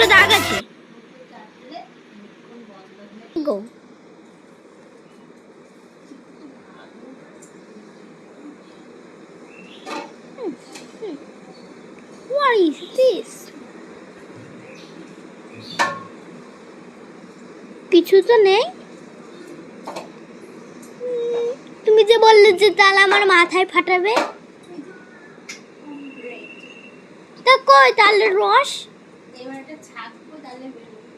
দুটো দাগ আছে। গো What is this? কিছু তো নেই। তুমি যে বললে যে তাহলে আমার মাথায় ফাটাবে, তা কই তাহলে রস? এবার এটা ছাকবো তাহলে বেরোবে।